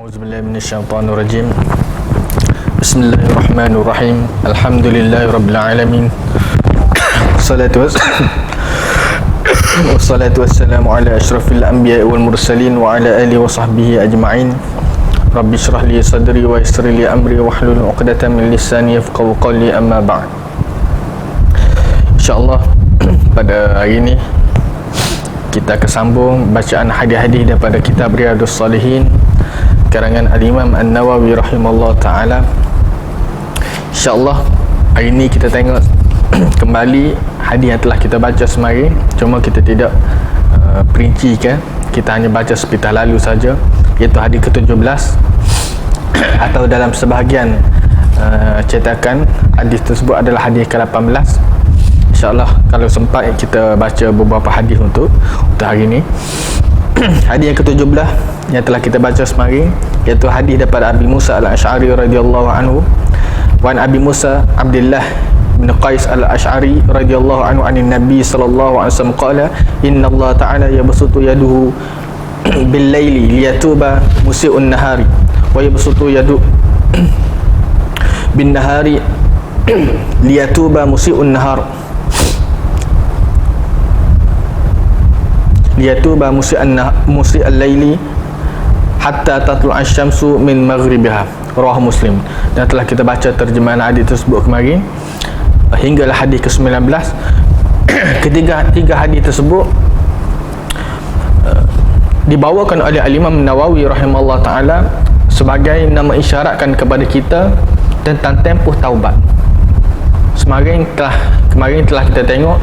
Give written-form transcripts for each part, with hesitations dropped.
A'udzubillahi minasyaitonirrajim. Bismillahirrahmanirrahim. Alhamdulillahirabbil alamin. Wassalatu wassalamu ala asyrafil anbiya'i wal mursalin wa ala alihi wa sahbihi ajma'in. Rabbi shrah li sadri wa yassir li amri wahlul 'uqdatam min lisani yafqahu qawli, amma ba'd. InsyaAllah pada hari ini kita akan sambung bacaan hadis-hadis daripada kitab Riyadhus Shalihin karangan Al-Imam An-Nawawi rahimahullah ta'ala. InsyaAllah hari ini kita tengok kembali hadis yang telah kita baca semarin, cuma kita tidak perincikan, kita hanya baca sepintas lalu saja, iaitu hadis ke-17 atau dalam sebahagian cetakan hadis tersebut adalah hadis ke-18. InsyaAllah kalau sempat kita baca beberapa hadis untuk hari ini. Hadis yang ke-17 yang telah kita baca semarin, iaitu hadis daripada Abi Musa Al-Asy'ari radhiyallahu anhu. Wa an Abi Musa Abdullah bin Qais Al-Asy'ari radhiyallahu anhu anin Nabi sallallahu alaihi wasallam qala inna Allah ta'ala yabsutu yaduhu bil laili liyatuba musii'un nahari wa yabsutu yadu bin nahari liyatuba musii'un nahar liyatuba musii'al laili hatta tatlu'a asy-syamsu min maghribiha, rawah Muslim. Dan telah kita baca terjemahan hadis tersebut kemarin hinggalah hadis ke-19. Ketiga hadis tersebut dibawakan oleh Al-Imam Nawawi rahimahullah ta'ala sebagai nama isyaratkan kepada kita tentang tempoh taubat. Kemarin telah kita tengok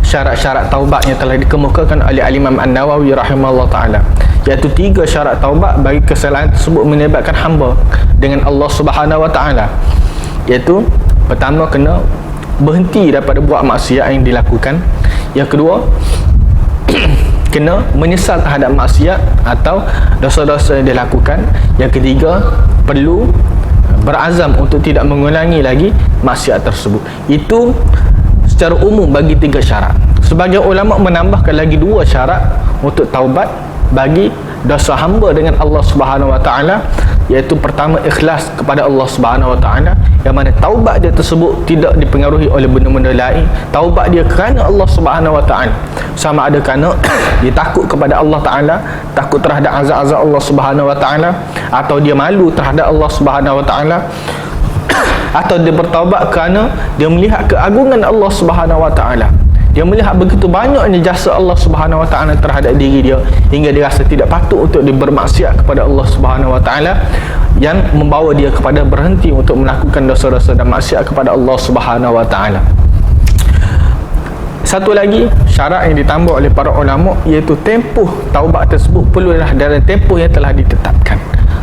syarat-syarat taubat yang telah dikemukakan oleh Al-Imam An-Nawawi rahimahullah ta'ala, iaitu 3 syarat taubat bagi kesalahan tersebut menyebabkan hamba dengan Allah Subhanahu wa ta'ala. Iaitu pertama, kena berhenti daripada buat maksiat yang dilakukan. Yang kedua, kena menyesal terhadap maksiat atau dosa-dosa yang dilakukan. Yang ketiga, perlu berazam untuk tidak mengulangi lagi maksiat tersebut. Itu secara umum bagi 3 syarat. Sebagian ulama menambahkan lagi 2 syarat untuk taubat bagi dosa hamba dengan Allah Subhanahu wa ta'ala, iaitu pertama, ikhlas kepada Allah Subhanahu wa ta'ala, yang mana taubat dia tersebut tidak dipengaruhi oleh benda-benda lain. Taubat dia kerana Allah Subhanahu wa ta'ala, sama ada kerana dia takut kepada Allah ta'ala, takut terhadap azab-azab Allah Subhanahu wa ta'ala, atau dia malu terhadap Allah Subhanahu wa ta'ala, atau dia bertaubat kerana dia melihat keagungan Allah Subhanahu wa ta'ala. Dia melihat begitu banyaknya jasa Allah Subhanahu wa ta'ala terhadap diri dia, hingga dia rasa tidak patut untuk dia bermaksiat kepada Allah Subhanahu wa ta'ala, yang membawa dia kepada berhenti untuk melakukan dosa-dosa dan maksiat kepada Allah Subhanahu wa ta'ala. Satu lagi syarat yang ditambah oleh para ulama, iaitu tempoh taubat tersebut perlulah dalam tempoh yang telah ditetapkan.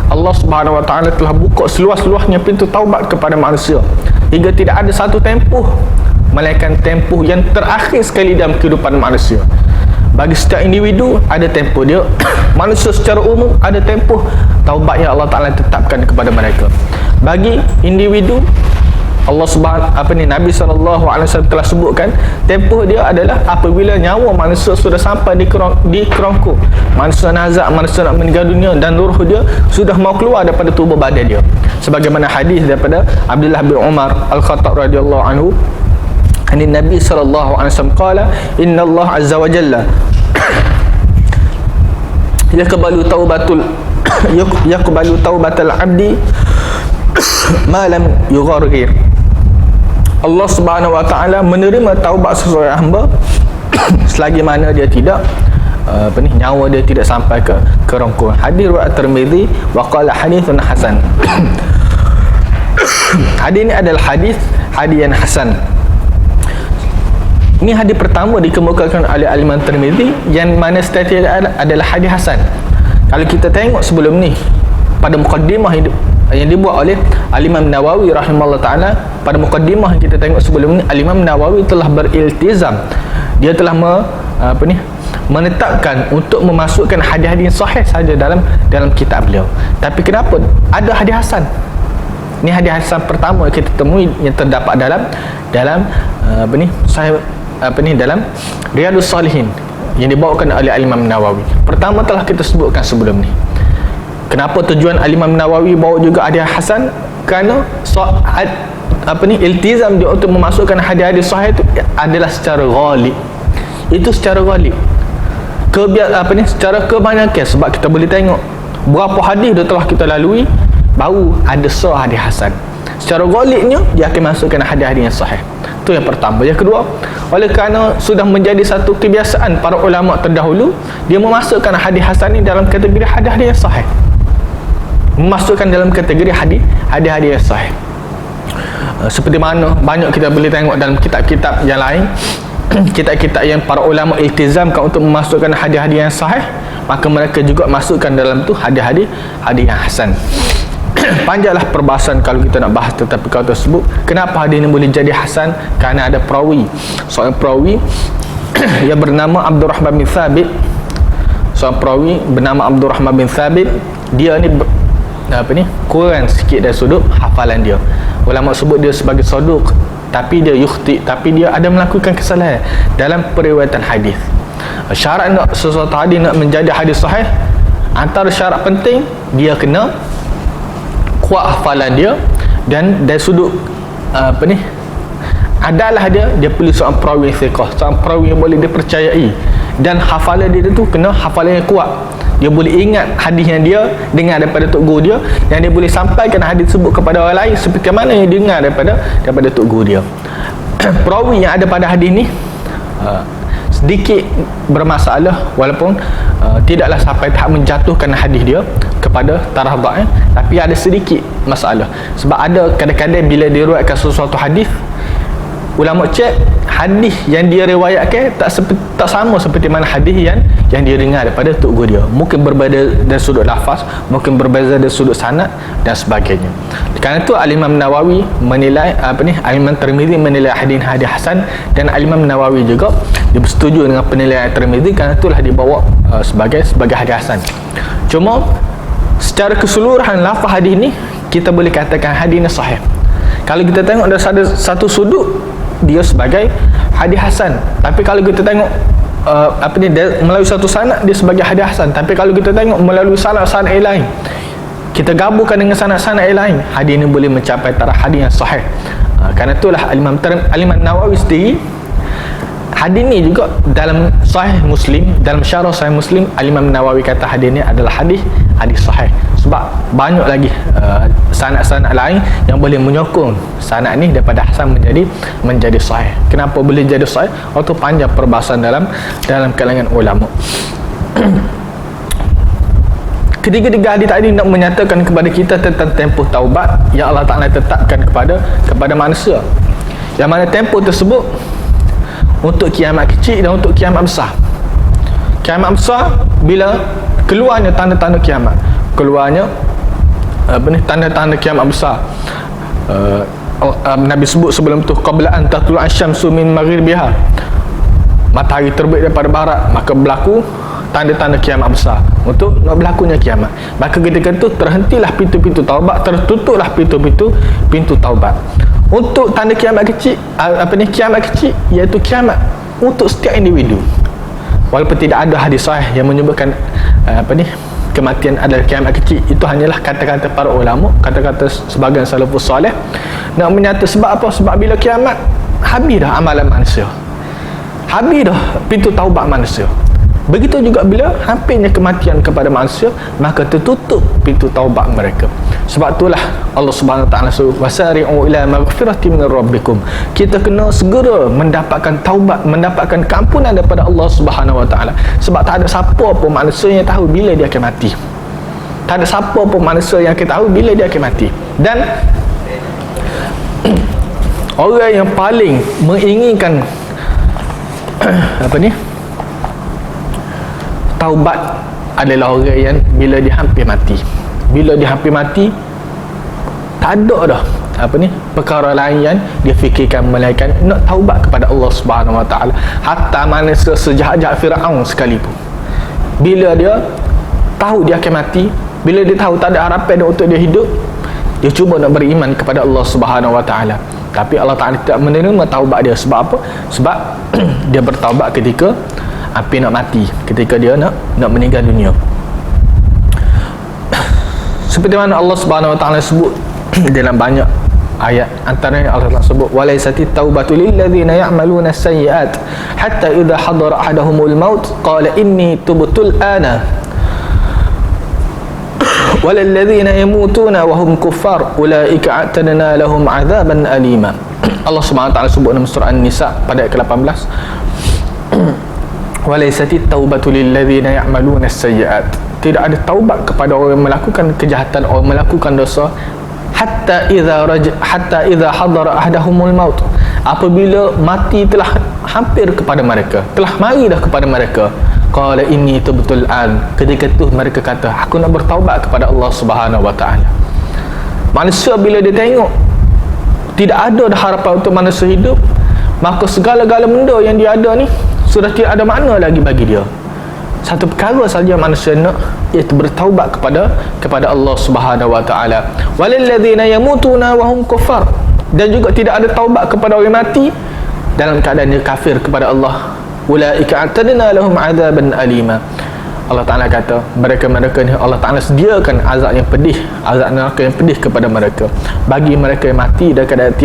Allah Subhanahu wa ta'ala telah buka seluas-luasnya pintu taubat kepada manusia, hingga tidak ada satu tempoh melainkan tempoh yang terakhir sekali dalam kehidupan manusia. Bagi setiap individu ada tempoh dia. Manusia secara umum ada tempoh taubat yang Allah Ta'ala tetapkan kepada mereka. Bagi individu, Nabi SAW telah sebutkan tempoh dia adalah apabila nyawa manusia sudah sampai di kerongko, manusia nazak, manusia nak meninggal dunia, dan ruh dia sudah mau keluar daripada tubuh badan dia, sebagaimana hadis daripada Abdullah bin Umar Al-Khattab radhiyallahu anhu ani Nabi sallallahu alaihi wasallam qala inna Allah azza wa jalla yaqbalu taubatal abdi ma lam yughargir. Allah Subhanahu wa ta'ala menerima taubat seseorang hamba selagi mana dia tidak nyawa dia tidak sampai ke kerongkongan. Hadis riwayat Tirmizi wa qala haditsun hasan. Hadis ini adalah hadis yang hasan. Ini hadis pertama dikemukakan oleh Al-Imam Tirmizi, yang mana status adalah hadis hasan. Kalau kita tengok sebelum ni pada mukaddimah yang dibuat oleh Al-Imam Nawawi rahimahullah ta'ala, pada mukaddimah yang kita tengok sebelum ni, Al-Imam Nawawi telah beriltizam, dia telah menetapkan untuk memasukkan hadis-hadis sahih saja dalam kitab beliau. Tapi kenapa ada hadis hasan? Ini hadis hasan pertama yang kita temui yang terdapat dalam dalam Riyadhus Shalihin yang dibawakan oleh Al-Imam Nawawi. Pertama telah kita sebutkan sebelum ni, Kenapa tujuan Al-Imam Nawawi bawa juga hadis hasan? Kerana iltizam dia untuk memasukkan hadis-hadis sahih itu adalah secara ghalib. Itu secara ghalib. Secara kebanyakan, sebab kita boleh tengok berapa hadis dah telah kita lalui baru ada hadis hasan. Secara ghalibnya dia akan masukkan hadis-hadis yang sahih. Itu yang pertama. Yang kedua, oleh kerana sudah menjadi satu kebiasaan para ulama terdahulu, dia memasukkan hadis hasan ini dalam kategori hadis-hadis yang sahih. Memasukkan dalam kategori hadis-hadis yang sahih. Seperti mana banyak kita boleh tengok dalam kitab-kitab yang lain, kitab-kitab yang para ulama iltizamkan untuk memasukkan hadis-hadis yang sahih, maka mereka juga masukkan dalam tu hadis-hadis yang hasan. Panjanglah perbahasan kalau kita nak bahas tentang perkara tersebut. Kenapa hadis ini boleh jadi hasan? Kerana ada perawi, seorang perawi yang bernama Abdurrahman bin Thabit. Seorang perawi bernama Abdurrahman bin Thabit, dia ni kurang sikit dari sudut hafalan dia. Ulama sebut dia sebagai saduq, tapi dia yukhti, tapi dia ada melakukan kesalahan dalam periwayatan hadis. Syarat nak sesuatu hadis nak menjadi hadis sahih, antara syarat penting dia kena kuat hafalan dia, dan dari sudut adalah dia perlu seorang perawi thiqah, seorang perawi yang boleh dipercayai, dan hafalan dia tu kena hafalan yang kuat. Dia boleh ingat hadis yang dia dengar daripada tok guru dia, dan dia boleh sampaikan hadis tersebut kepada orang lain seperti mana yang dia dengar daripada tok guru dia. Perawi yang ada pada hadis ni sedikit bermasalah, walaupun tidaklah sampai tahap menjatuhkan hadis dia kepada taraf dhaif, tapi ada sedikit masalah. Sebab ada kadang-kadang bila diriwayatkan sesuatu hadis, ulama cek hadis yang dia riwayatkan tak sama seperti mana hadis yang dia dengar daripada tok guru dia. Mungkin berbeza dari sudut lafaz, mungkin berbeza dari sudut sanad dan sebagainya. Kerana itu Al-Imam Nawawi menilai Al-Imam Tirmizi menilai hadis hasan, dan Al-Imam Nawawi juga dia bersetuju dengan penilaian Tirmizi, kerana itulah dibawa sebagai hadis hasan. Cuma secara keseluruhan lafaz hadis ni kita boleh katakan hadis ni sahih. Kalau kita tengok dari satu sudut dia sebagai hadis hasan, tapi kalau kita tengok melalui satu sanad dia sebagai hadis hasan, tapi kalau kita tengok melalui sanad-sanad lain, kita gabungkan dengan sanad-sanad lain, hadis ini boleh mencapai taraf hadis yang sahih. Kerana itulah Al-Imam Nawawi sendiri, hadis ni juga dalam Sahih Muslim, dalam syarah Sahih Muslim, Al-Imam Nawawi kata hadis ni adalah hadis sahih. Sebab banyak lagi sanad-sanad lain yang boleh menyokong sanad ni daripada hasan menjadi sahih. Kenapa boleh jadi sahih? Waktu panjang perbahasan dalam kalangan ulama. Ketiga-tiga hadis tadi nak menyatakan kepada kita tentang tempoh taubat yang Allah Ta'ala tetapkan kepada manusia, yang mana tempoh tersebut untuk kiamat kecil dan untuk kiamat besar. Kiamat besar bila keluarnya tanda-tanda kiamat, keluarnya tanda-tanda kiamat besar. Nabi sebut sebelum tu, qabla an tatlu'a asy-syamsu min maghribiha, matahari terbit daripada barat, maka berlaku tanda-tanda kiamat besar, untuk nak berlakunya kiamat. Maka ketika itu terhentilah pintu-pintu taubat, tertutuplah pintu taubat. Untuk tanda kiamat kecil, kiamat kecil iaitu kiamat untuk setiap individu. Walaupun tidak ada hadis sahih yang menyebutkan kematian adalah kiamat kecil, itu hanyalah kata-kata para ulama, kata-kata sebagian salafus soleh nak menyata. Sebab apa? Sebab bila kiamat, habis dah amalan manusia, habis dah pintu taubat manusia. Begitu juga bila hampirnya kematian kepada manusia, maka tertutup pintu taubat mereka. Sebab itulah Allah Subhanahu Wa Taala suruh wasari'u ila maghfiratin min rabbikum. Kita kena segera mendapatkan taubat, mendapatkan keampunan daripada Allah Subhanahu Wa Taala. Sebab tak ada siapa pun manusia yang tahu bila dia akan mati. Tak ada siapa pun manusia yang akan tahu bila dia akan mati. Dan orang yang paling menginginkan taubat adalah orang yang bila dia hampir mati. Bila dia hampir mati, tak ada dah perkara lain yang dia fikirkan melainkan nak taubat kepada Allah Subhanahu Wa Taala. Hatta manusia sejahat-jahat Firaun sekalipun, bila dia tahu dia akan mati, bila dia tahu tak ada harapan untuk dia hidup, dia cuba nak beriman kepada Allah Subhanahu Wa Taala. Tapi Allah Ta'ala tidak menerima taubat dia. Sebab apa? Sebab dia bertaubat ketika hampir nak mati, ketika dia nak meninggal dunia. seperti mana Allah Subhanahu wa taala sebut dalam banyak ayat, antaranya Allah Taala sebut walaysati taubatu lil ladzina ya'maluna sayyi'at hatta idza hadara ahaduhumul maut qala inni tubtul ana walal ladzina yamutuna wa hum kuffar ulaika a'tadna lahum 'adzaban alima. Allah Subhanahu wa taala sebut dalam surah An-Nisa pada ayat ke-18 walaysati taubatu lil ladzina ya'maluna sayyi'at, tidak ada taubat kepada orang yang melakukan kejahatan, orang melakukan dosa, hatta idza hadara ahaduhumul maut, apabila mati telah hampir kepada mereka, telah mari dah kepada mereka, qala inni tubtul an, ketika itu mereka kata aku nak bertaubat kepada Allah Subhanahu wa taala. Manusia bila dia tengok tidak ada dah harapan untuk manusia hidup, maka segala-gala benda yang dia ada ni sudah tidak ada makna lagi bagi dia. Satu perkara saja manusia nak, iaitu bertaubat kepada Allah Subhanahu wa taala. Walil ladzina yamutuna wa hum kuffar, dan juga tidak ada taubat kepada orang mati dalam keadaan dia kafir kepada Allah. Ulaika a'tadna lahum 'adzaban alima. Allah Taala kata mereka-mereka ni Allah Taala sediakan azab yang pedih, azab neraka yang pedih kepada mereka, bagi mereka yang mati dan keadaan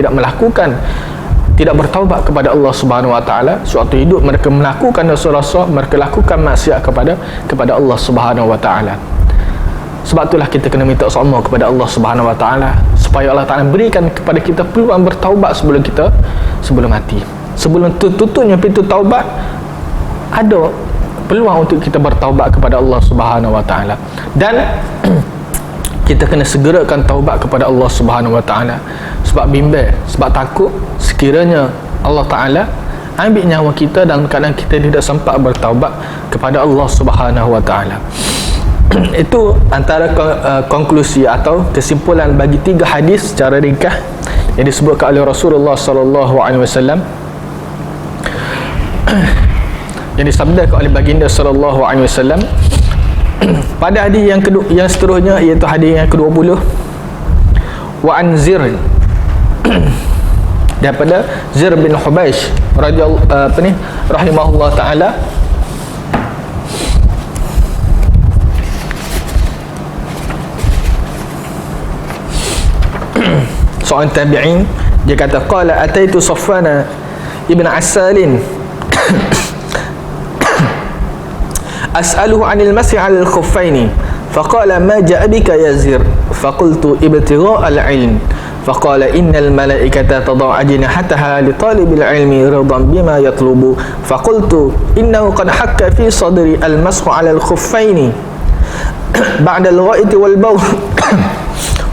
tidak bertaubat kepada Allah Subhanahu wa taala. Suatu hidup mereka melakukan dosa-dosa, mereka lakukan maksiat kepada Allah Subhanahu wa taala. Sebab itulah kita kena minta sama kepada Allah Subhanahu wa taala supaya Allah Taala berikan kepada kita peluang bertaubat sebelum mati. Sebelum tutupnya pintu taubat, ada peluang untuk kita bertaubat kepada Allah Subhanahu wa taala. Dan kita kena segerakan taubat kepada Allah Subhanahu wa taala, sebab bimbang, sebab takut sekiranya Allah Taala ambil nyawa kita dalam keadaan kita tidak sempat bertaubat kepada Allah Subhanahu wa taala. Itu antara konklusi atau kesimpulan bagi 3 hadis secara ringkas yang disebutkan oleh Rasulullah sallallahu alaihi wasallam, yang disabdakan oleh baginda sallallahu alaihi wasallam. Pada hadis yang seterusnya, iaitu hadis yang ke-20, wa an Zir, daripada Zir bin Hubaish rahimahullah taala, seorang tabi'in, dia kata qala ataitu Safwana ibn Asalin as'aluhu 'anil masih 'alal khuffaini faqala ma ja'a bika ya Zir faqultu ibtigha' al-'ilm faqala innal malaikata tad'u ajnihataha li talibil 'ilmi ridan bima yatlubu faqultu innahu qad hakka fi sadri al-mashu 'alal khuffaini ba'da al-gha'it wal bawl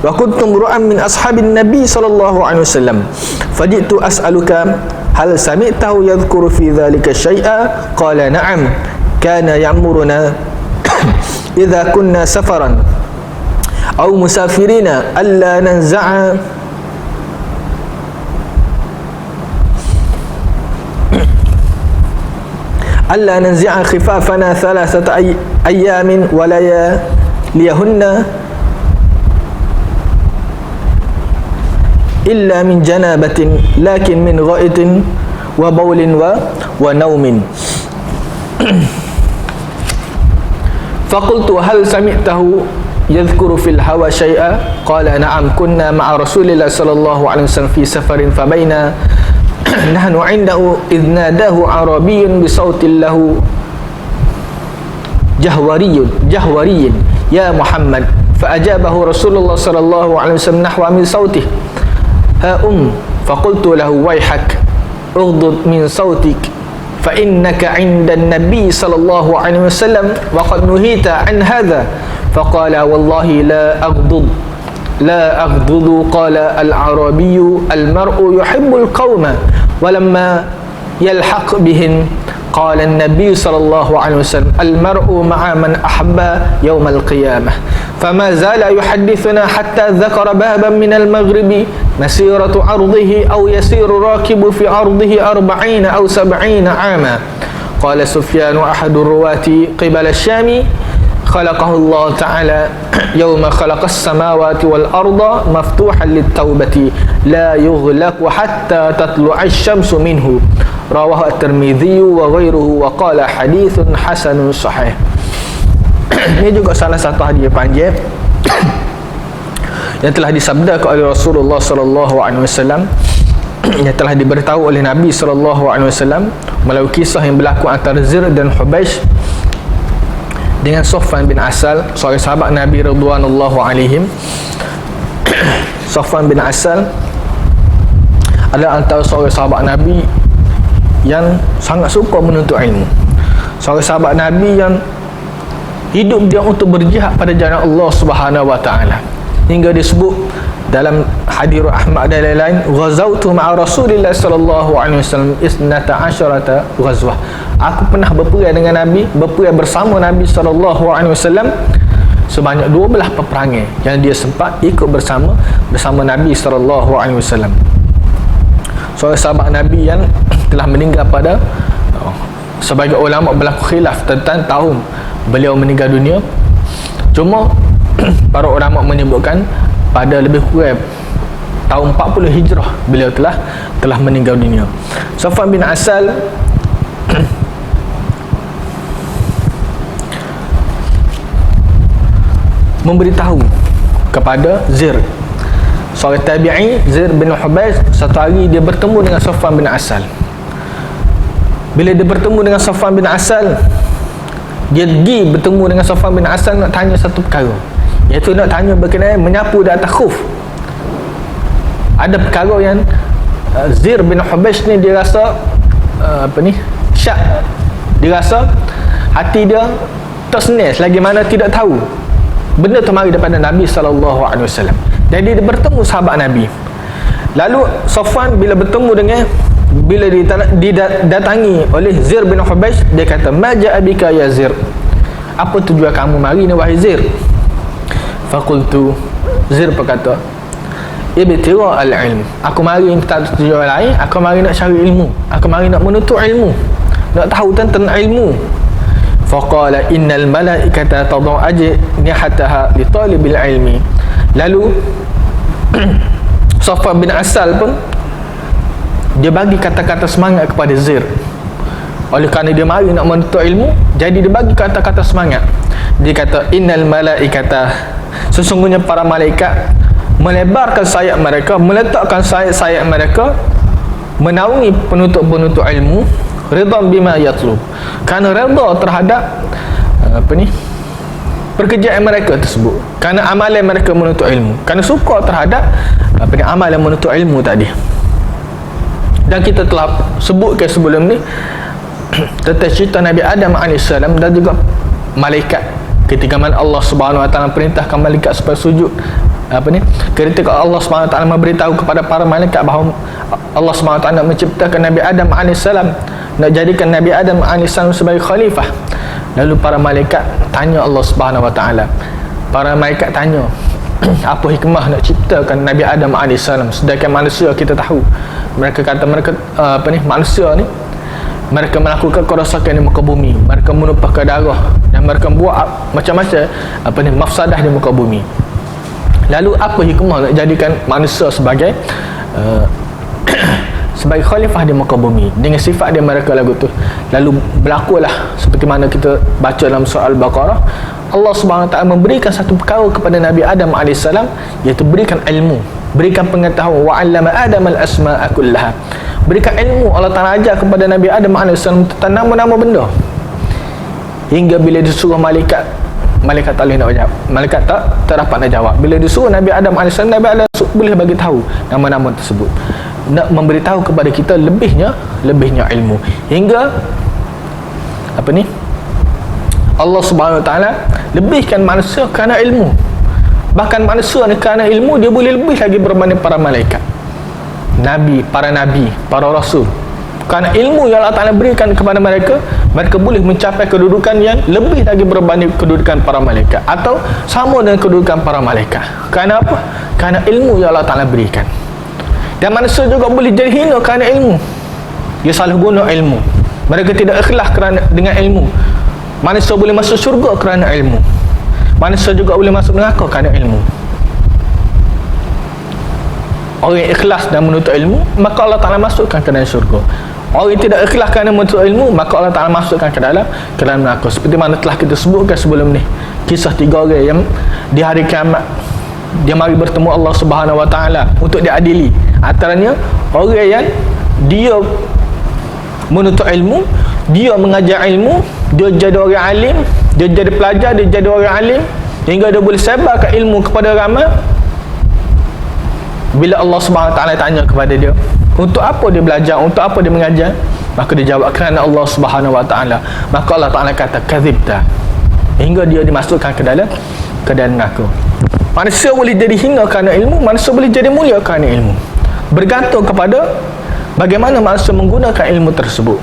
wa kuntum ru'an min ashabin nabi sallallahu alaihi wasallam faji'tu as'aluka hal sami'tahu yadhkuru fi dhalika syai'a qala na'am kana ya'muruna idza kunna safaran aw musafirina alla nanzi'a khifafana thalathata ayamin wa layaliyahunna illa min janabatin lakin min ghaitin wa bawlin wa naumin. Faqultu hal sami'tahu yadhkuru fil hawa syai'a qala na'am kunna ma'a rasulillah sallallahu alaihi wasallam fi safarin fabaina nahnu 'indahu idh nadahu arabiyyun bi sautin lahu jahwariyyin ya Muhammad fa'ajabahu rasulullah sallallahu alaihi wasallam nahwa min sautih ha faqultu lahu wayhak ughdud min sautik fa innaka 'inda an-nabi sallallahu alaihi wasallam wa qad nuhita an hadha faqala wallahi la aghdudu qala al-arabiyyu al-mar'u yuhibbu al-qawma wa lamma yalhaq bihim qala an-nabi sallallahu alaihi wasallam al-mar'u ma'a man ahabba yawm al-qiyamah fama zala yuhaddithuna hatta dhakara baban min al-maghribi masiratu ardihi aw yasiru rakibu fi ardihi 40 aw 70 'ama qala Sufyan ahadu ruwati qibala asy-syami khalaqahu Allah ta'ala yawma khalaqas samawati wal arda maftuhan lit-taubati la yughlaqu hatta tatlu'a asy-syamsu minhu rawahu at-Tirmidzi wa ghairuhu wa qala haditsun hasanun sahih. Ini juga salah satu hadis panjang yang telah disabdakan oleh Rasulullah sallallahu alaihi wasallam, yang telah diberitahu oleh Nabi sallallahu alaihi wasallam melalui kisah yang berlaku antara Zir dan Hubaish dengan Safwan bin Asal, seorang sahabat Nabi radhiyallahu alaihim. Safwan bin Asal adalah antara seorang sahabat Nabi yang sangat suka menuntut ilmu, seorang sahabat Nabi yang hidup dia untuk berjihad pada jalan Allah Subhanahu wa taala, hingga disebut dalam hadis Ahmad dan lain-lain, ghazautu ma'a Rasulillah sallallahu alaihi wasallam 12 ghazwah. Aku pernah berperang dengan Nabi, berperang bersama Nabi sallallahu alaihi wasallam sebanyak 12 peperangan yang dia sempat ikut bersama Nabi sallallahu alaihi wasallam. Seorang sahabat Nabi yang telah meninggal pada sebagai ulama berlaku khilaf tentang tahun beliau meninggal dunia. Cuma para ulama menyebutkan pada lebih kurang tahun 40 Hijrah beliau telah meninggal dunia. Safwan bin Asal memberitahu kepada Zir, seorang tabi'i, Zir bin Hubaish. Satu hari dia bertemu dengan Safwan bin Asal. Bila dia bertemu dengan Safwan bin Asal, dia pergi bertemu dengan Safwan bin Asal nak tanya satu perkara, iaitu nak tanya berkenaan menyapu di atas khuf. Ada perkara yang Zir bin Hubaish ni dia rasa syak, dia rasa hati dia tersenis lagi mana tidak tahu benda tu mari daripada Nabi sallallahu alaihi wasallam. Jadi dia bertemu sahabat Nabi. Lalu Safwan bila didatangi oleh Zir bin Hubaish, dia kata, "Ma ja'a bika ya Zir?" Apa tujuan kamu mari ni wahai Zir? Faqultu, Zir berkata, "Ibtira al-ilm." Aku mari tak tujuan lain, aku mari nak cari ilmu, aku mari nak menuntut ilmu, nak tahu tentang ilmu. Faqala innal malaikata tadau ajnihataha li talibil ilmi. Lalu Safwan bin Asal pun dia bagi kata-kata semangat kepada Zir. Oleh kerana dia mari nak menuntut ilmu, jadi dia bagi kata-kata semangat. Dia kata, innal malaikata, sesungguhnya para malaikat melebarkan sayap mereka, meletakkan sayap-sayap mereka menaungi penuntut-penuntut ilmu, ridhan bima yatlub, kerana redha terhadap pekerjaan mereka tersebut, kerana amalan mereka menuntut ilmu, kerana suka terhadap amalan menuntut ilmu tadi. Dan kita telah sebutkan sebelum ni tentang cerita Nabi Adam AS dan juga malaikat, ketika mana Allah Subhanahu Wa Taala perintahkan malaikat supaya sujud, ketika Allah Subhanahu Wa Taala memberitahu kepada para malaikat bahawa Allah Subhanahu Wa Taala menciptakan Nabi Adam AS, nak jadikan Nabi Adam AS sebagai khalifah. Lalu para malaikat tanya Allah Subhanahu Wa Taala, para malaikat tanya, apa hikmah nak ciptakan Nabi Adam AS, sedangkan manusia kita tahu mereka kata manusia ni mereka melakukan kerosakan di muka bumi, mereka menumpahkan darah dan mereka buat macam-macam mafsadah di muka bumi. Lalu apa hikmah nak jadikan manusia sebagai sebagai khalifah di muka bumi dengan sifat dia mereka lagu tu? Lalu berlakulah seperti mana kita baca dalam surah Al-Baqarah, Allah Subhanahu Wa Taala memberikan satu perkara kepada Nabi Adam AS, iaitu berikan ilmu, berikan pengetahuan. Wa 'allama Adam al-asma'a kullaha, berikan ilmu. Allah Taala ajar kepada Nabi Adam AS tentang nama-nama benda, hingga bila disuruh malaikat tak boleh nak jawab, malaikat tak dapat nak jawab. Bila disuruh Nabi Adam AS, Nabi Adam boleh bagi tahu nama-nama tersebut, nak memberitahu kepada kita lebihnya ilmu, hingga Allah Subhanahu Wa Taala lebihkan manusia kerana ilmu. Bahkan manusia ni kerana ilmu dia boleh lebih lagi berbanding para malaikat, para nabi, para rasul. Kerana ilmu yang Allah Taala berikan kepada mereka, mereka boleh mencapai kedudukan yang lebih lagi berbanding kedudukan para malaikat, atau sama dengan kedudukan para malaikat. Kerana apa? Kerana ilmu yang Allah Taala berikan. Dan manusia juga boleh jadi hina kerana ilmu. Dia salah guna ilmu, mereka tidak ikhlas dengan ilmu. Manusia boleh masuk syurga kerana ilmu, manusia juga boleh masuk neraka kerana ilmu. Orang yang ikhlas dan menuntut ilmu, maka Allah Ta'ala masukkan ke dalam syurga. Orang yang tidak ikhlas kerana menuntut ilmu, maka Allah Ta'ala masukkan ke dalam neraka. Seperti mana telah kita sebutkan sebelum ni, kisah 3 orang yang di hari kiamat dia mari bertemu Allah Subhanahu Wa Taala untuk diadili. Antaranya orang yang dia menuntut ilmu, dia mengajar ilmu, dia jadi orang alim, dia jadi pelajar, dia jadi orang alim, hingga dia boleh sebarkan ilmu kepada ramai. Bila Allah Subhanahu Wa Taala tanya kepada dia, untuk apa dia belajar, untuk apa dia mengajar, maka dia jawab, kerana Allah Subhanahu Wa Taala. Maka Allah Taala kata, kadzibta, hingga dia dimasukkan ke dalam neraka. Manusia boleh jadi hina kerana ilmu, manusia boleh jadi mulia kerana ilmu. Bergantung kepada bagaimana manusia menggunakan ilmu tersebut.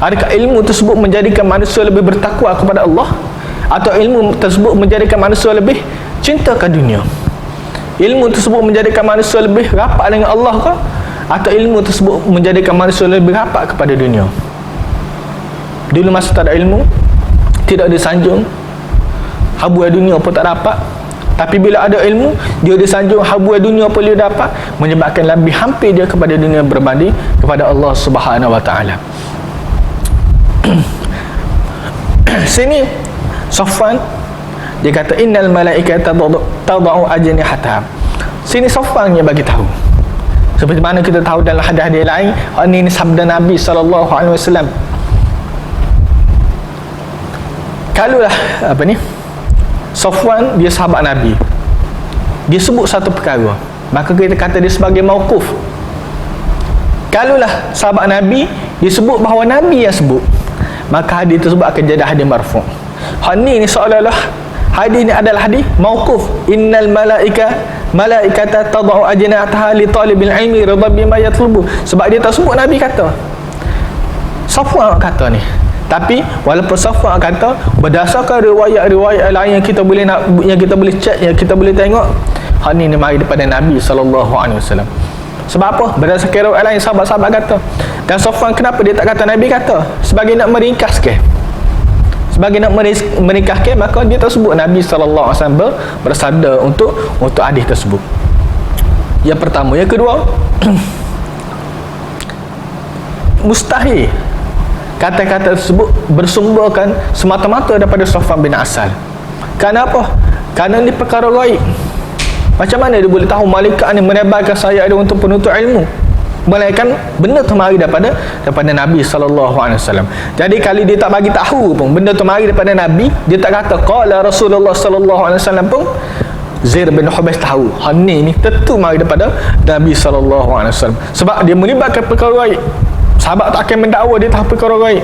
Adakah ilmu tersebut menjadikan manusia lebih bertakwa kepada Allah, atau ilmu tersebut menjadikan manusia lebih cintakan dunia? Ilmu tersebut menjadikan manusia lebih rapat dengan Allah ke, atau ilmu tersebut menjadikan manusia lebih rapat kepada dunia? Dulu masa tak ada ilmu, tidak disanjung, habuai dunia pun tak dapat. Tapi bila ada ilmu, dia disanjung, habuai dunia pun dia dapat, menyebabkan lebih hampir dia kepada dunia berbanding kepada Allah Subhanahu Wa Taala. Sini Safwan dia kata, innal malaikata tadau ajnihataha. Sini Safwan yang bagi tahu, seperti mana kita tahu dalam hadis-hadis lain, ini sabda Nabi sallallahu alaihi wasallam. Kalulah Safwan dia sahabat Nabi, dia sebut satu perkara, maka kita kata dia sebagai mauquf. Kalulah sahabat Nabi dia sebut bahawa Nabi yang sebut, maka hadis tersebut akan jadi hadis marfu'. Hadis ni seolah-olah hadis ni adalah hadis mauquf. Innal malaikata tadau ajnihataha li talibil ilmi ridha bima yatlubu. Sebab dia tak sebut Nabi kata, Safwan kata ni. Tapi walaupun Safwan kata, berdasarkan riwayat-riwayat lain yang kita boleh cek, yang kita boleh tengok, hadis ni mari daripada Nabi sallallahu alaihi wasallam. Sebab apa? Berdasarkan riwayat lain sahabat-sahabat kata. Dan Safwan kenapa dia tak kata Nabi kata? Sebagai nak meringkaskan. Sebagai nak meringkaskan, maka dia tersebut Nabi sallallahu alaihi wasallam bersabda untuk hadis tersebut. Yang pertama. Yang kedua, mustahil kata-kata tersebut bersumberkan semata-mata daripada Safwan bin Asal. Kenapa? Kerana ini perkara gaib. Macam mana dia boleh tahu malaikat ni menebarkan sayap dia untuk penuntut ilmu? Melainkan benda tu mari daripada Nabi sallallahu alaihi wasallam. Jadi kalau dia tak bagi tahu pun benda tu mari daripada Nabi, dia tak kata qala Rasulullah sallallahu alaihi wasallam pun, Zaid bin Hubais tahu ni tentu mari daripada Nabi sallallahu alaihi wasallam. Sebab dia melibatkan perkara gaib. Sahabat tak akan mendakwa dia tahu perkara gaib.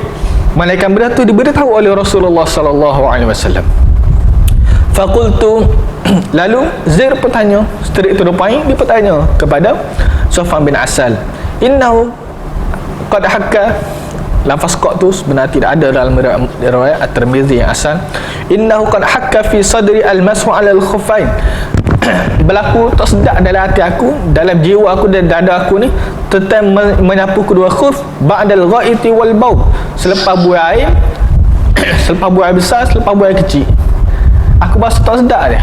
Melainkan benda tu diberitahu oleh Rasulullah sallallahu alaihi wasallam. Faqultu, lalu Zaid bertanya, straight to the point, dia bertanya kepada Safwan bin Asal, innahu qad hakka. Lafaz qad tu sebenarnya tidak ada dalam riwayat At-Tirmizi yang asal. Innahu qad hakka fi sadri al-mashu 'ala al-khuffain. Berlaku tak sedap dalam hati aku, dalam jiwa aku dan dada aku ni tentang menyapu kedua khuf ba'dal ghaiti wal baul, selepas buang air selepas buang air besar, selepas buang air kecil. Aku rasa tak sedap dia.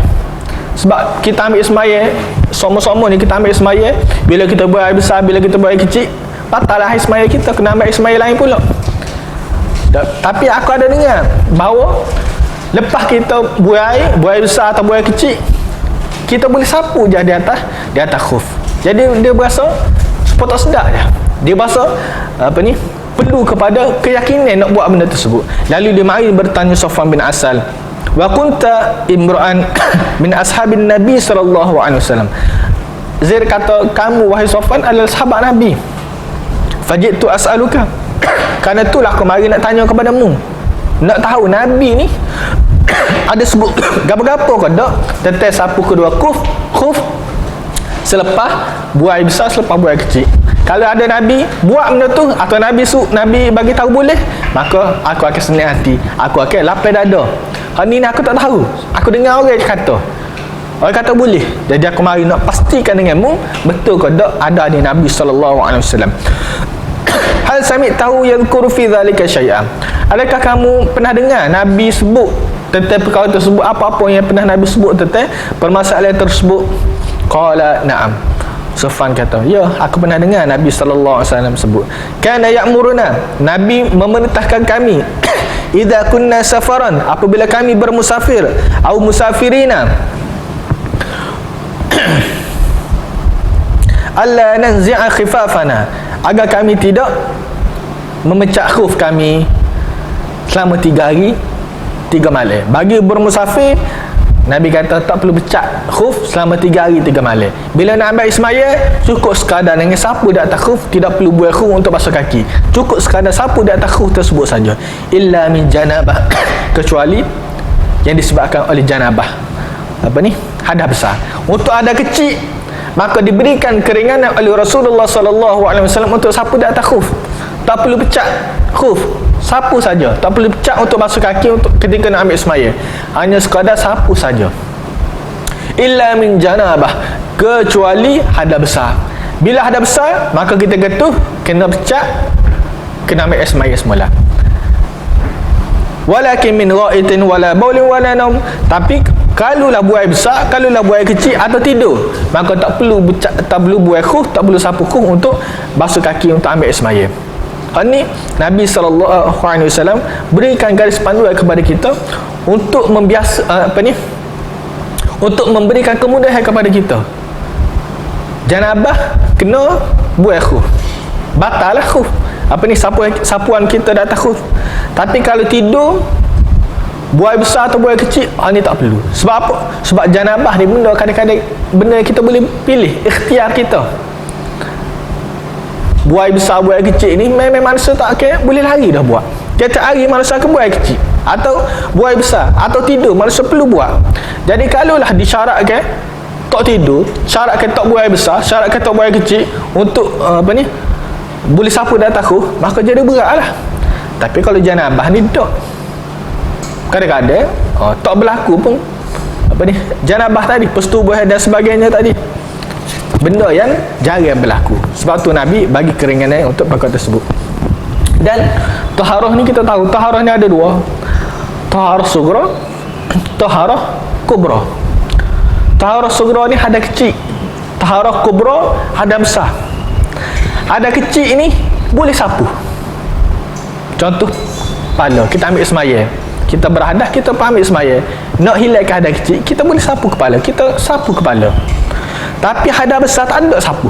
Sebab kita ambil semaya, sama-sama ni kita ambil semaya, bila kita buang air besar, bila kita buang air kecil, batal air semaya kita, kena ambil air semaya lain pula. Tapi aku ada dengar bahawa lepas kita buang air besar atau buang air kecil, kita boleh sapu je di atas khuf. Jadi dia berasa supaya tak sedap je. Dia berasa perlu kepada keyakinan nak buat benda tersebut. Lalu dia mari bertanya Safwan bin Asal, wa kunta imra'an min ashabin Nabi sallallahu alaihi wasallam. Zaid kata, kamu wahai Safwan adalah sahabat Nabi. Fajitu as'aluka, kerana itulah aku mari nak tanya kepadamu, nak tahu Nabi ni ada sebut gapo-gapo ke tak tentang sapu kedua khuf selepas buang air besar, selepas buang air kecil. Kalau ada Nabi buat benda tu, atau Nabi bagi tahu boleh, maka aku akan senang hati, aku akan lapar dada. Hari ni aku tak tahu, aku dengar orang kata boleh. Jadi aku mari nak pastikan denganmu, betul ke tak ada di Nabi sallallahu alaihi wasallam. Hal sami tahu yadhkuru fi dhalika syai'an. Adakah kamu pernah dengar Nabi sebut tentang perkara tersebut, apa-apa yang pernah Nabi sebut tentang permasalahan tersebut? Qala na'am. Safwan kata, ya, aku pernah dengar Nabi sallallahu alaihi wasallam sebut, kana ya'muruna, Nabi memerintahkan kami, idza kunna safaran, apabila kami bermusafir, au musafirina, alla nanzi'a khifafana, agar kami tidak memecah khuf kami selama 3 hari 3 malam. Bagi bermusafir, Nabi kata tak perlu pecah khuf selama 3 hari 3 malam. Bila nak ambil ismaya, cukup sekadar dengan sapu di atas khuf, tidak perlu buat khuf untuk basuh kaki. Cukup sekadar sapu di atas khuf tersebut saja. Illa min janabah, kecuali yang disebabkan oleh janabah. Apa ni? Hadas besar. Untuk hadas kecil, maka diberikan keringanan oleh Rasulullah SAW untuk sapu di atas khuf. Tak perlu pecah khuf, sapu saja. Tak perlu pecah untuk basuh kaki untuk ketika nak ambil semaya. Hanya sekadar sapu saja. Illa min janabah, kecuali hadas besar. Bila hadas besar, maka kita kata kena pecah, kena ambil semaya semula. Walakin min ra'itin wala baulin wala naum, tapi kalulah buai besar, kalulah buai kecil atau tidur, maka tak perlu buai khuf, tak perlu sapu khuf untuk basuh kaki untuk ambil semaya. Ini Nabi SAW berikan garis panduan kepada kita untuk untuk memberikan kemudahan kepada kita. Janabah kena buai khuf, batal lah khuf, sapuan kita di atas khuf. Tapi kalau tidur, buai besar atau buai kecil, ini tak perlu. Sebab apa? Sebab janabah ni benda kadang-kadang benda kita boleh pilih, ikhtiar kita. Buai besar, buai kecil ni memang manusia tak boleh lari dah buat. Tiap-tiap hari manusia akan buai kecil atau buai besar atau tidur, manusia perlu buat. Jadi kalaulah disyaratkan tak tidur, syaratkan tak buai besar, syaratkan tak buai kecil untuk boleh sapu di atas khuf, maka jadi berat lah. Tapi kalau janabah ni tak, kadang-kadang tak berlaku pun janabah tadi, persetubuhan dan sebagainya tadi, benda yang jarang berlaku. Sebab tu Nabi bagi keringanan untuk perkara tersebut. Dan taharah ni kita tahu, taharah ni ada dua, taharah sugra, taharah kubra. Taharah sugra ni hadas kecil, taharah kubra hadas besar. Hadas kecil ni boleh sapu. Contoh, kepala kita ambil semaya, kita berhadas, kita ambil semaya, nak hilangkan hadas kecil, kita boleh sapu kepala, kita sapu kepala. Tapi hadas besar tak ada sapu.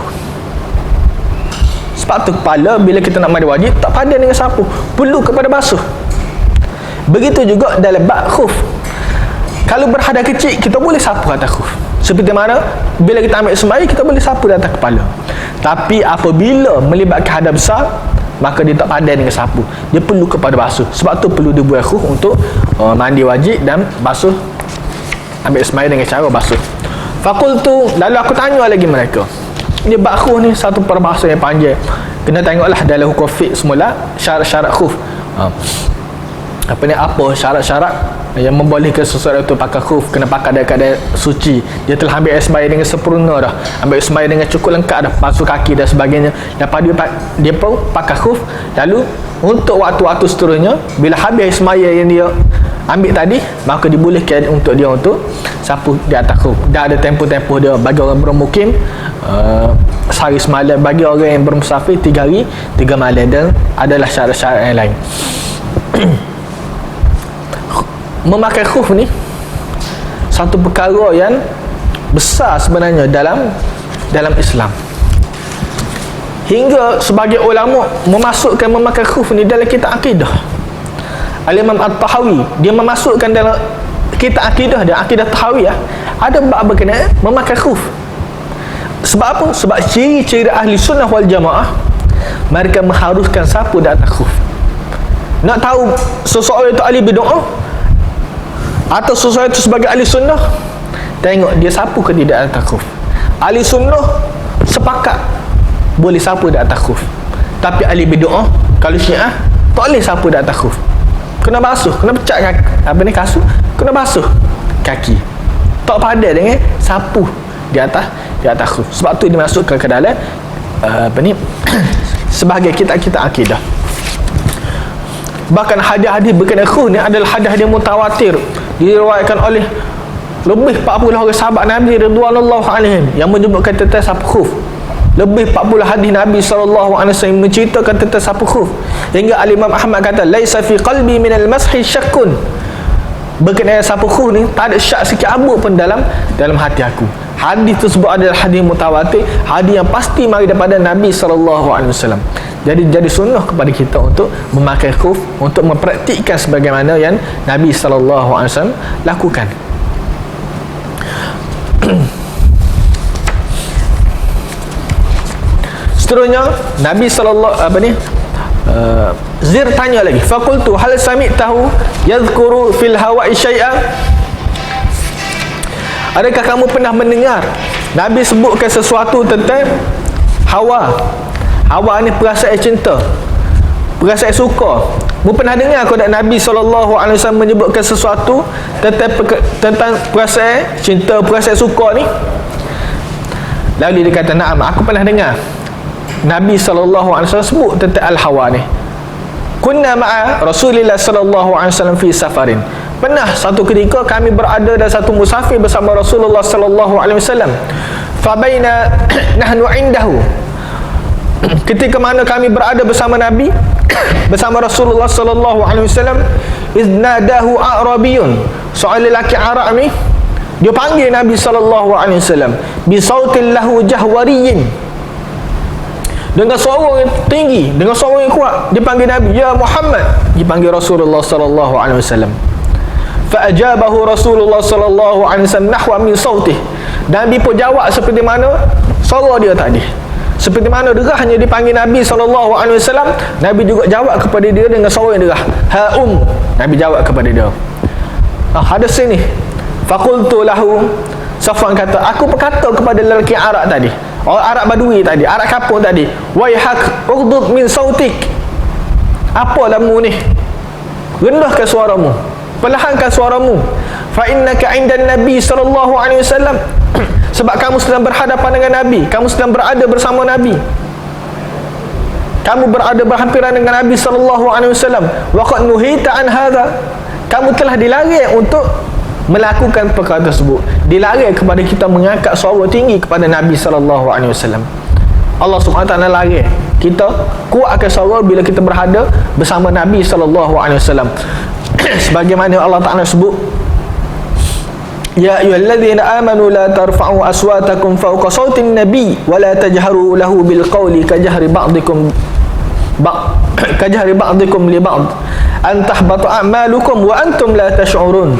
Sebab tu kepala bila kita nak mandi wajib tak padan dengan sapu, perlu kepada basuh. Begitu juga dalam bab khuf. Kalau berhadas kecil, kita boleh sapu atas khuf. Seperti mana bila kita ambil semaya, kita boleh sapu di atas kepala. Tapi apabila melibatkan hadas besar, maka dia tak padan dengan sapu, dia perlu kepada basuh. Sebab tu perlu dibuat khuf untuk mandi wajib dan basuh, ambil semaya dengan cara basuh. Fakultu, lalu aku tanya lagi mereka, dia bab khuf ni satu perbahasan yang panjang, kena tengoklah dalam hukum fiqh semula syarat-syarat khuf. Apa syarat-syarat yang membolehkan seseorang itu pakai khuf, kena pakai dalam keadaan suci, dia telah ambil sembahyang dengan sempurna dah, ambil sembahyang dengan cukup lengkap dah, basuh kaki dan sebagainya, lepas dia pun pakai khuf. Lalu untuk waktu-waktu seterusnya, bila habis sembahyang yang dia ambil tadi, maka dibolehkan untuk dia untuk sapu di atas khuf. Dah ada tempoh-tempoh dia. Bagi orang bermukim sehari semalam, bagi orang yang bermusafir 3 hari 3 malam, dan adalah syarat-syarat yang lain. Memakai khuf ni satu perkara yang besar sebenarnya dalam Islam, hingga sebagai ulama memasukkan memakai khuf ni dalam kitab akidah. Al-Imam At-Tahawi dia memasukkan dalam kitab akidah dia, akidah Tahawiyah, ada bab berkenaan memakai khuf. Sebab apa? Sebab ciri-ciri ahli sunnah wal jamaah, mereka mengharuskan sapu di atas khuf. Nak tahu seseorang itu ahli bid'ah atau seseorang itu sebagai ahli sunnah, tengok dia sapu ke tidak atas khuf. Ahli sunnah sepakat boleh sapu di atas khuf, tapi ahli bid'ah kalau Syiah tak boleh sapu di atas khuf, kena basuh, kena pecah kasut, kena basuh kaki, tak padan dengan sapu di atas khuf. Sebab tu dimasukkan ke dalam sebagai kitab-kitab akidah. Bahkan hadis-hadis berkenaan khuf ni adalah hadis-hadis mutawatir, diriwayatkan oleh lebih 40 orang sahabat Nabi radhiyallahu alaihim yang menyebutkan tentang sapu khuf. Lebih 40 hadis Nabi SAW menceritakan tentang sapu khuf, hingga Al-Imam Ahmad kata, laisa fi qalbi minal mashi syakkun, berkenaan sapu khuf ni tak ada syak sikit abu pun dalam hati aku. hadis tersebut adalah hadis mutawatir, hadis yang pasti mari daripada Nabi SAW. Jadi sunnah kepada kita untuk memakai khuf, untuk mempraktikkan sebagaimana yang Nabi SAW lakukan. Seterusnya Nabi Zir tanya lagi, faqultu hal sami'tahu yadhkuru fil hawa'i syai'an, adakah kamu pernah mendengar Nabi sebutkan sesuatu tentang hawa? Hawa ni perasaan cinta, perasaan suka. Mu pernah dengar kau tak Nabi SAW menyebutkan sesuatu tentang perasaan cinta, perasaan suka ni? Lalu dia kata, na'am, aku pernah dengar Nabi SAW sebut tentang al-hawa ni. Kunna ma'a Rasulillah SAW fi safarin. Pernah satu ketika kami berada dalam satu musafir bersama Rasulullah SAW. Fabaina nahnu indahu, ketika mana kami berada bersama Nabi bersama Rasulullah SAW, iznadahu a'rabiyun, seorang lelaki Arab ni dia panggil Nabi SAW bi sautin lahu jahwariyin, dengan suara yang tinggi, dengan suara yang kuat, dia panggil Nabi, ya Muhammad, dipanggil Rasulullah SAW. Fa'ajabahu Rasulullah SAW nahwa min sautih, Nabi pun jawab seperti mana suara dia tadi, seperti mana derahnya dipanggil Nabi SAW. Nabi juga jawab kepada dia dengan suara yang derah, ha'um, Nabi jawab kepada dia. Hadis sini, faqultu lahu, Safwan kata, aku berkata kepada lelaki Arab tadi, orang Arab Badui tadi, Arab kampung tadi, waihak ughdud min sautik, apa lamu ni, rendahkan suaramu, perlahankan suaramu, fa innaka indan Nabi SAW, sebab kamu sedang berhadapan dengan Nabi, kamu sedang berada bersama Nabi, kamu berada berhampiran dengan Nabi SAW. Wa qad nuhita an hadha, kamu telah dilarang untuk melakukan perkara tersebut, dilarang kepada kita mengangkat suara tinggi kepada Nabi SAW. Allah SWT larang kita kuatkan suara bila kita berada bersama Nabi SAW. Sebagaimana Allah Ta'ala sebut, ya ayyuhalladzina amanu la tarfa'u aswatakum fawqa sautin nabi wa la tajharu lahu bil qawli kajahri ba'dikum li ba'd an tahbata a'malukum wa antum la tash'urun.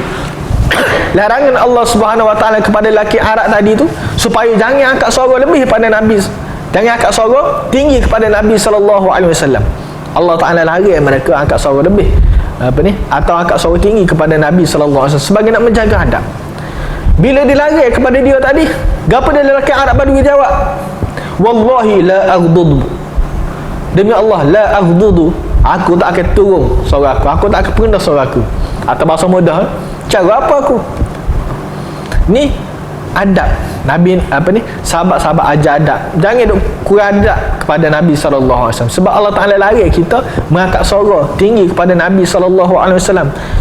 Larangan Allah Subhanahu wa taala kepada lelaki Arab tadi tu supaya jangan angkat suara lebih pada Nabi, jangan angkat suara tinggi kepada Nabi SAW. Allah Ta'ala larang mereka angkat suara lebih atau angkat suara tinggi kepada Nabi SAW sebagai nak menjaga adab. Bila dilarang kepada dia tadi, gapo dia lelaki Arab Badui jawab, wallahi la aghdudu, demi Allah la aghdudu, aku tak akan turun suara aku tak akan rendah suara aku. Atau bahasa mudah, cara apa aku ni, adab Nabi sahabat-sahabat ajar adab, jangan duk kurang adab kepada Nabi SAW. Sebab Allah Ta'ala larang kita mengangkat suara tinggi kepada Nabi SAW.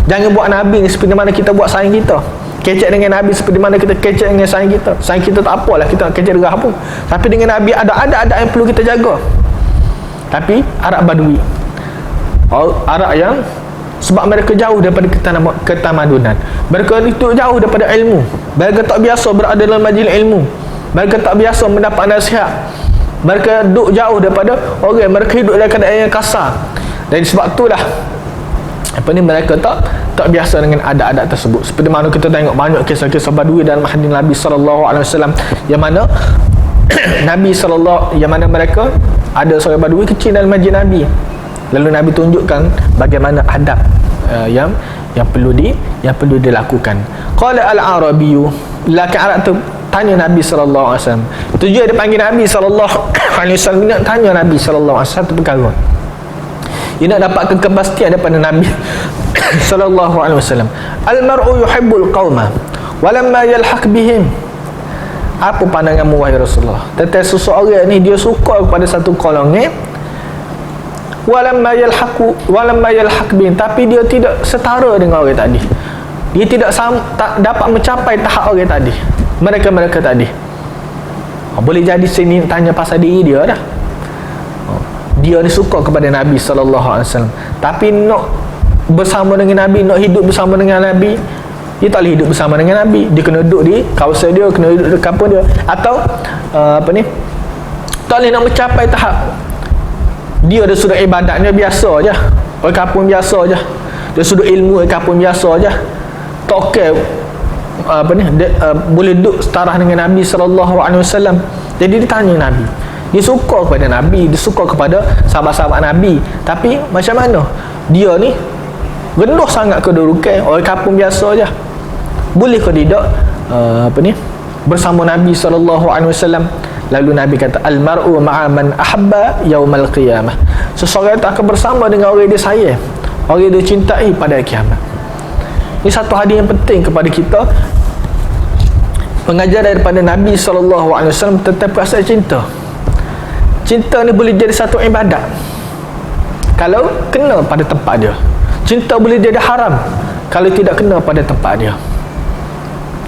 Jangan buat Nabi seperti mana kita buat saing kita, kecek dengan Nabi seperti mana kita kecek dengan saing kita. Saing kita tak apalah, kita kecek derah pun, tapi dengan Nabi ada adab-adab yang perlu kita jaga. Tapi Arab Badui, Arab yang sebab mereka jauh daripada ketamadunan, mereka itu jauh daripada ilmu, mereka tak biasa berada dalam majlis ilmu, mereka tak biasa mendapat nasihat, mereka duduk jauh daripada orang, mereka hidup dalam keadaan yang kasar. Dan sebab itulah mereka tak biasa dengan adab-adab tersebut. Seperti mana kita tengok banyak kisah-kisah Badui dalam hadis Nabi SAW, yang mana Nabi yang mana mereka ada seorang Badui kecil dalam majlis Nabi, lalu Nabi tunjukkan bagaimana adab yang perlu dilakukan. Qala al-Arabiyyu, lelaki Arab tu tanya Nabi SAW. Tujuan dia panggil Nabi SAW, nak tanya Nabi SAW satu perkara, dia nak dapatkan kepastian daripada Nabi SAW. Al-mar'u yuhibbul qauma walamma yalhaq bihim, apa pandanganmu wahai Rasulullah tentang seseorang ni, dia suka kepada satu golongan, walamma yalhaq bihim, tapi dia tidak setara dengan orang tadi, dia tak dapat mencapai tahap orang tadi, mereka tadi. Boleh jadi sini tanya pasal diri dia dah. Dia ni suka kepada Nabi SAW, tapi nak bersama dengan Nabi, nak hidup bersama dengan Nabi, Dia tak boleh hidup bersama dengan Nabi. Dia kena duduk di kawasan dia, kena duduk di kampung dia. Atau tak boleh nak mencapai tahap dia ada sudut ibadatnya biasa je, orang kampung biasa je. Dia sudut ilmu orang kampung biasa je. Tak okey boleh duduk setara dengan Nabi SAW. Jadi dia tanya Nabi. Dia suka kepada Nabi, dia suka kepada sahabat-sahabat Nabi, tapi macam mana dia ni rendah sangat kedudukan orang kampung biasa je. Boleh ke tidak bersama Nabi SAW? Lalu Nabi kata, al-mar'u ma'a man ahabba yaumal qiyamah. Seseorang itu akan bersama dengan orang dia sayang, orang dia cintai pada kiamat. Ini satu hadis yang penting kepada kita, mengajar daripada Nabi SAW tentang perasaan cinta. Cinta ni boleh jadi satu ibadat kalau kena pada tempat dia. Cinta boleh jadi haram kalau tidak kena pada tempat dia.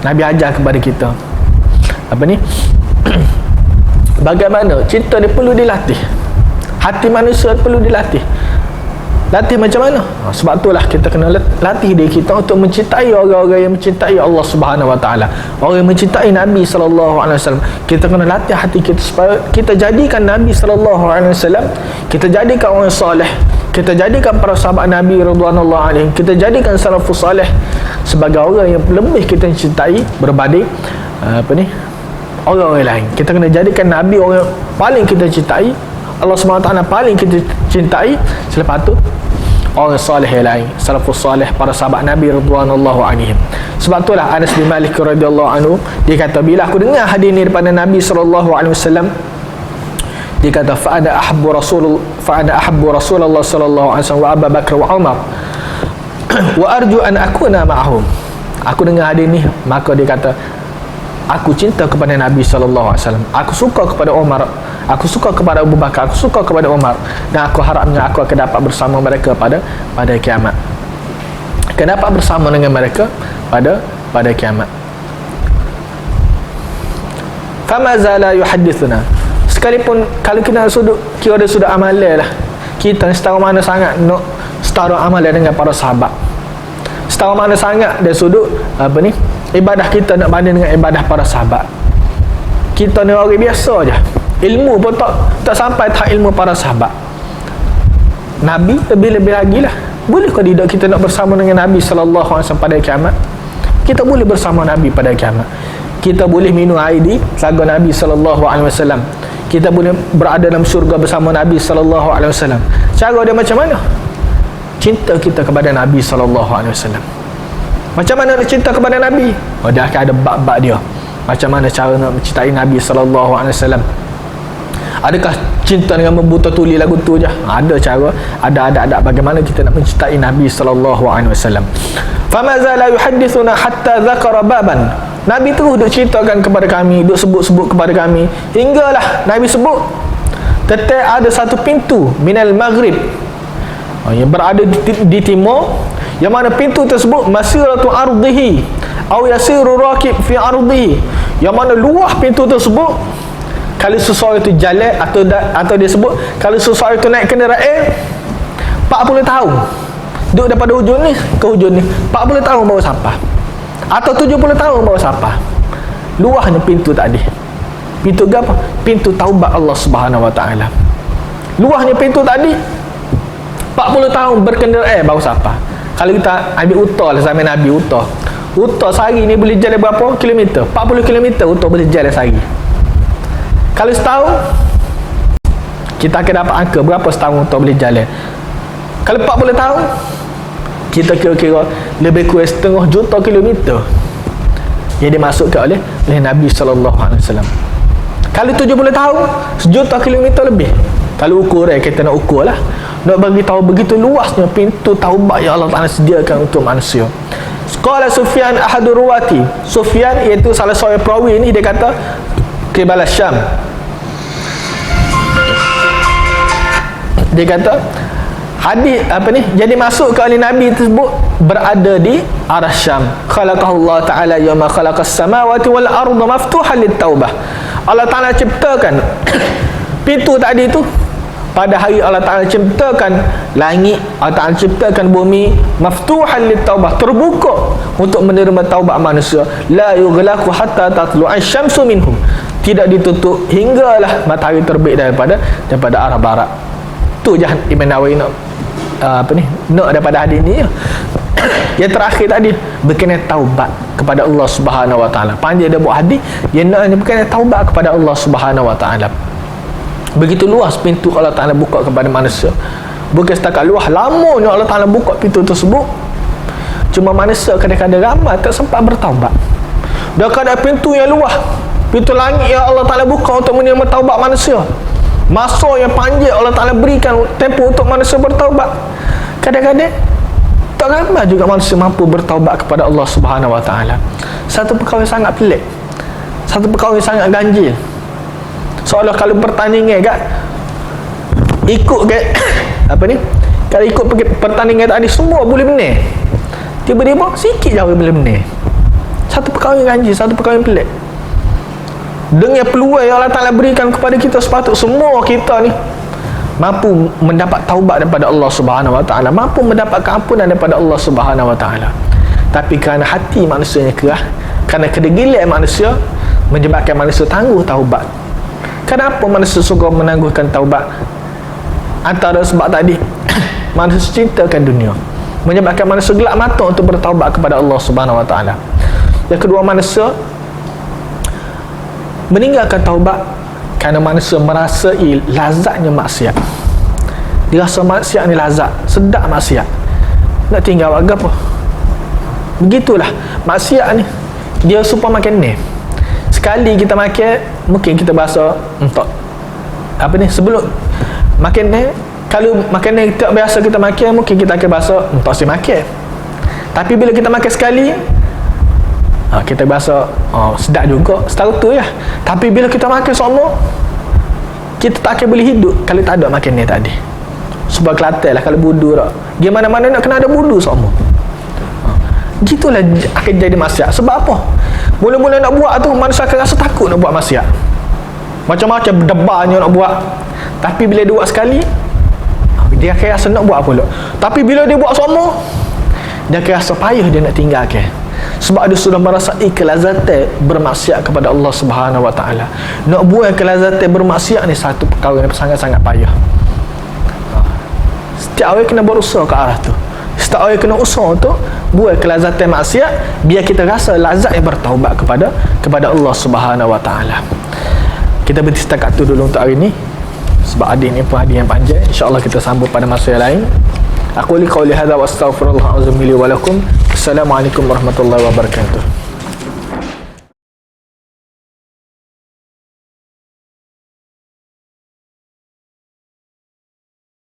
Nabi ajar kepada kita bagaimana cinta ni perlu dilatih. Hati manusia perlu dilatih. Latih macam mana? Sebab itulah kita kena latih diri kita untuk mencintai orang-orang yang mencintai Allah Subhanahu Wa Taala, orang yang mencintai Nabi SAW. Kita kena latih hati kita supaya kita jadikan Nabi SAW, kita jadikan orang soleh, kita jadikan para sahabat Nabi radhiyallahu anhum, kita jadikan salafus salih sebagai orang yang lebih kita cintai berbanding orang-orang lain. Kita kena jadikan Nabi orang yang paling kita cintai, Allah SWT paling kita cintai. Selepas tu orang salih yang lain, salafus salih, para sahabat Nabi radhiyallahu anhum. Sebab itulah Anas bin Malik radhiyallahu anhu, dia kata, bila aku dengar hadis ni daripada Nabi SAW, dia kata, fa ana ahabbu Rasulullah sallallahu alaihi wasallam wa Abu Bakar wa Umar wa arju an akuna ma'ahum. Aku dengar hadis ni, maka dia kata, aku cinta kepada Nabi SAW, aku suka kepada Umar, aku suka kepada Abu Bakar, aku suka kepada Umar, dan aku harapnya aku akan dapat bersama mereka pada kiamat. Akan dapat bersama dengan mereka pada kiamat. Fama zala yuhaddithuna. Sekalipun kalau kita kira dia sudah amalan lah, kita setara mana sangat nak setara amalan dengan para sahabat, setara mana sangat dia sudut ibadah kita nak banding dengan ibadah para sahabat. Kita ni orang biasa je, ilmu pun tak sampai tahap ilmu para sahabat. Nabi lebih-lebih lagi lah. Boleh ke tidak kita nak bersama dengan Nabi SAW pada kiamat? Kita boleh bersama Nabi pada kiamat. Kita boleh minum air di telaga Nabi SAW. Kita boleh berada dalam syurga bersama Nabi SAW. Cara dia macam mana? Cinta kita kepada Nabi SAW. Macam mana nak cinta kepada Nabi? Dia akan ada bab-bab dia. Macam mana cara nak mencintai Nabi SAW? Adakah cinta dengan membuta tuli lagu tu je? Ada cara, ada adab bagaimana kita nak mencintai Nabi SAW. Fama zala yuhaddithuna hatta dzakara baban. Nabi terus duk ceritakan kepada kami, duk sebut-sebut kepada kami, hinggalah Nabi sebut tetap ada satu pintu minal maghrib, yang berada di timur, yang mana pintu tersebut masiratu ardihi aw yasiru rakib fi ardihi, yang mana luah pintu tersebut kalau seseorang itu jalan atau dia sebut kalau seseorang itu naik kenderaan 40 tahun duduk daripada hujung ni ke hujung ni, 40 tahun baru sampai, atau 70 tahun baru sampai. Luahnya pintu tadi. Pintu apa? Pintu taubat Allah Subhanahu Wa Taala. Luahnya pintu tadi 40 tahun berkenderaan baru sampai. Kalau kita ambil Utah lah, zaman Nabi Utah sehari ni boleh jalan berapa kilometer? 40 kilometer Utah boleh jalan sehari. Kalau setahun kita akan dapat angka berapa setahun Utah boleh jalan. Kalau 40 tahun kita kira-kira lebih kurang 0,5 juta kilometer yang dimasukkan oleh Nabi SAW. Kalau 70 tahun 1 juta kilometer lebih. Kalau ukur kita nak ukur lah, nak bagi tahu begitu luasnya pintu taubat yang Allah Ta'ala sediakan untuk manusia. Qala Sufyan ahadur ruwati. Sufyan iaitu salah seorang perawi ni, dia kata qibala Syam. Dia kata hadis jadi masuk ke oleh Nabi tersebut berada di arah Syam. Khalaqahullah Ta'ala yawma khalaqas samawati wal arda maftuhan lit taubah. Allah Ta'ala ciptakan pintu tadi tu pada hari Allah Ta'ala ciptakan langit, Allah Ta'ala ciptakan bumi, maftuhan lit taubah, terbuka untuk menerima taubat manusia. La yughlaqu hatta tatlu'ash syamsu minhu, tidak ditutup hinggalah matahari terbit daripada arah barat. Tu je Imam Nawawi nak nak daripada hadis ni. Yang terakhir tadi berkenaan taubat kepada Allah Subhanahu Wa Taala. Panjang dia buat hadis, yang nak berkenaan taubat kepada Allah Subhanahu Wa Taala. Begitu luas pintu Allah Ta'ala buka kepada manusia. Bukan setakat luas, lamanya Allah Ta'ala buka pintu tersebut. Cuma manusia kadang-kadang ramai tak sempat bertaubat. Dah kadang pintu yang luas, pintu langit yang Allah Ta'ala buka untuk menerima taubat manusia, masa yang panjang Allah Ta'ala berikan tempoh untuk manusia bertaubat. Kadang-kadang tak ramai juga manusia mampu bertaubat kepada Allah Subhanahu Wa Ta'ala. Satu perkara yang sangat pelik, satu perkara yang sangat ganjil. Seolah kalau pertandingan kat ikut kat apa ni, kalau ikut pertandingan tadi semua boleh menang, tiba-tiba sikit jauh boleh menang. Satu perkara yang ganjil, satu perkara yang pelik. Dengan peluang yang Allah Ta'ala berikan kepada kita, sepatut semua kita ni mampu mendapat taubat daripada Allah Subhanahu Wa Ta'ala, mampu mendapat keampunan daripada Allah Subhanahu Wa Ta'ala. Tapi kerana hati manusianya kerah, kerana kedegilan manusia menyebabkan manusia tangguh taubat. Kenapa manusia suka menangguhkan taubat? Antara sebab tadi manusia cintakan dunia, menyebabkan manusia gelap mata untuk bertaubat kepada Allah Subhanahu Wa Ta'ala. Yang kedua, manusia meninggalkan taubat kerana manusia merasai lazatnya maksiat. Dia rasa maksiat ni lazat, sedap maksiat, nak tinggal buat apa. Begitulah maksiat ni, dia supaya makan ni. Sekali kita makan, mungkin kita berasa untuk apa ni, sebelum makan ni, kalau makan ni tak biasa kita makan, mungkin kita akan berasa untuk si makan. Tapi bila kita makan sekali, kita berasa sedap juga, setara tu ya. Tapi bila kita makan semua, kita tak akan boleh hidup kalau tak ada makan ni tadi. Sebab Kelantan lah, kalau budu tak, gimana-mana nak kena ada budu semua. Gitulah akan jadi maksiat. Sebab apa? Mula-mula nak buat tu, manusia akan rasa takut nak buat maksiat, macam-macam debarnya nak buat. Tapi bila dia buat sekali, dia akan rasa nak buat pula. Tapi bila dia buat semua, dia akan rasa payah dia nak tinggalkan. Sebab dia sudah merasai kelazatan bermaksiat kepada Allah Subhanahu Wa Ta'ala. Nak buang kelazatan bermaksiat ni satu perkara yang sangat-sangat payah. Setiap orang kena berusaha ke arah tu. Setiap orang kena usaha tu buat kelazatan maksiat, biar kita rasa lazat yang bertaubat kepada Allah Subhanahu Wa Ta'ala. Kita berhenti setakat tu dulu untuk hari ni, sebab hadis ni pun hadis yang panjang. InsyaAllah kita sambung pada masa yang lain. Aku li qauli hadza wa astaghfirullahal azim li wa lakum. Assalamualaikum warahmatullahi wabarakatuh.